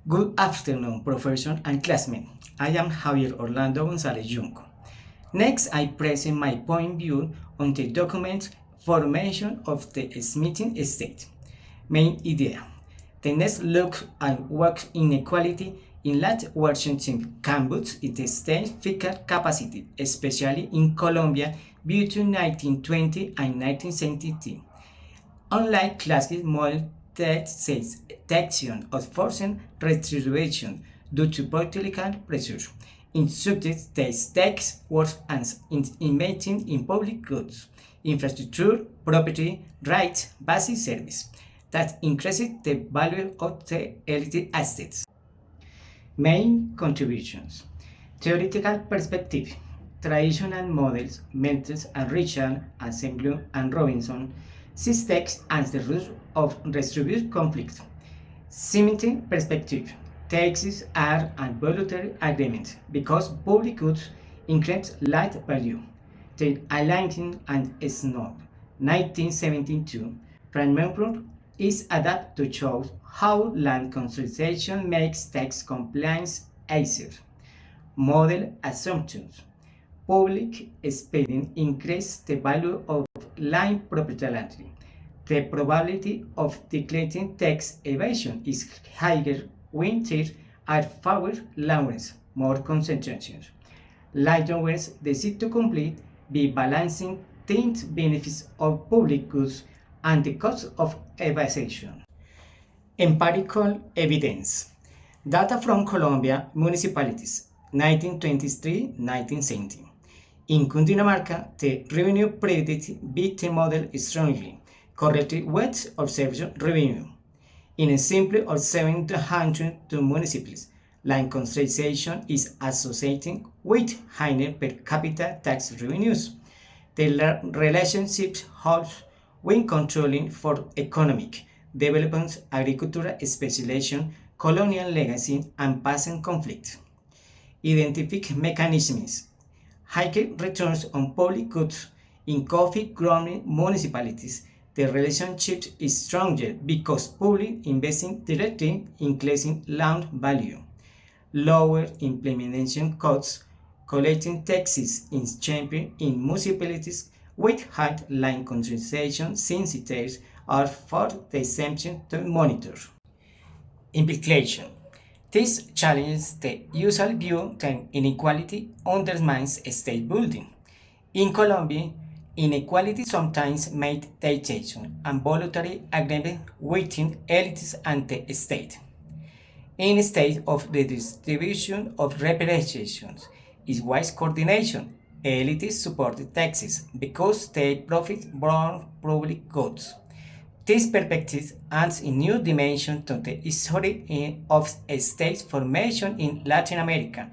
Good afternoon, professor and classmates. I am Javier Orlando González Junco. Next, I present my point of view on the document Formation of the Smithing State. Main idea. The next look at work inequality in large Washington campus is the state's fiscal capacity, especially in Colombia between 1920 and 1970. Unlike classic model that says detection of forced redistribution due to political pressure, in subjects the state works as investing in public goods, infrastructure, property, rights, basic service that increases the value of the elite assets. Main contributions. Theoretical perspective. Traditional models, Mentes and Richard, Assembly and Robinson, see text as the root of redistributed conflict. Cementing perspective. Taxes are a voluntary agreement because public goods increase light value. The aligning and Snow, 1972, framework is adapted to show how land consolidation makes tax compliance easier. Model assumptions. Public spending increases the value of land propriety. The probability of declaring tax evasion is higher when there are fewer lands, more concentrations. Likewise, the seek to complete by balancing the benefits of public goods and the cost of evasion. Empirical evidence. Data from Colombia municipalities, 1923-1970. In Cundinamarca, the revenue predicted by the model strongly correctly with observed revenue. In a simple of 702 municipalities, land concentration is associated with higher per capita tax revenues. The relationship holds when controlling for economic development, agricultural specialization, colonial legacy, and past conflict. Identify mechanisms. Higher returns on public goods in coffee-growing municipalities. The relationship is stronger because public investing directly increasing land value. Lower implementation costs. Collecting taxes is cheaper in municipalities with high land concentration since it are for the exemption to monitor. Implication. This challenges the usual view that inequality undermines state building. In Colombia, inequality sometimes made taxation and voluntary agreement within elites and the state. In a state of the distribution of reparations is wise coordination. Elites support taxes because they profit from public goods. This perspective adds a new dimension to the history of state formation in Latin America,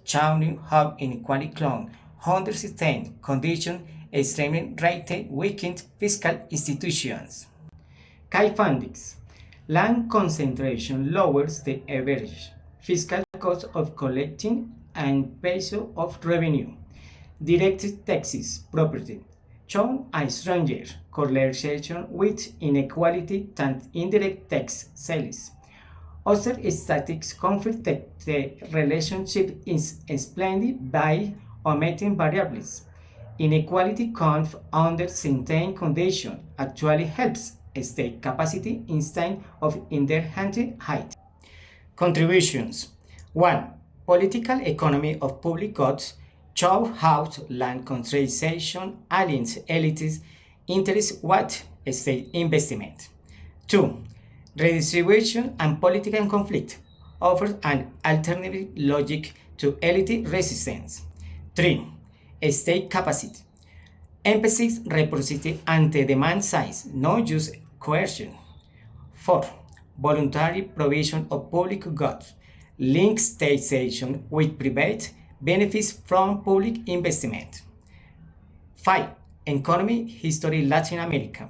showing how inequality clung under sustained conditions extremely rated weakened fiscal institutions. Key findings. Land concentration lowers the average fiscal cost of collecting and peso of revenue. Direct taxes, property, show a stronger correlation with inequality than indirect tax sales. Other statistics confirm that the relationship is explained by omitting variables. Inequality comes under certain conditions actually helps state capacity instead of inherent height. Contributions. 1. Political economy of public goods show how land concentration aligns elites' interests with state investment. 2. Redistribution and political conflict offers an alternative logic to elite resistance. 3. State capacity. Emphasis reciprocity and the demand side, not just coercion. 4. Voluntary provision of public goods links taxation with private benefits from public investment. 5. Economy history Latin America.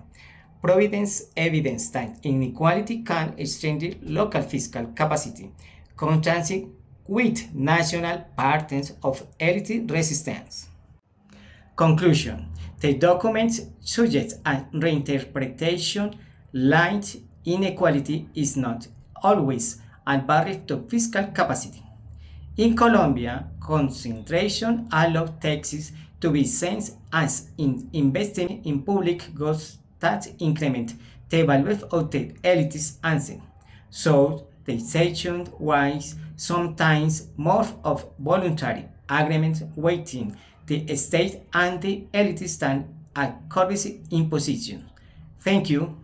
Providence evidence that inequality can strengthen local fiscal capacity, contrasting with national patterns of elite resistance. Conclusion. The document suggests a reinterpretation. Land inequality is not always and barriers to fiscal capacity. In Colombia, concentration allows taxes to be seen as investing in public goods that increment the value of the elite's asset. So, taxation was sometimes more of voluntary agreement waiting the state and the elite stand at currency imposition. Thank you.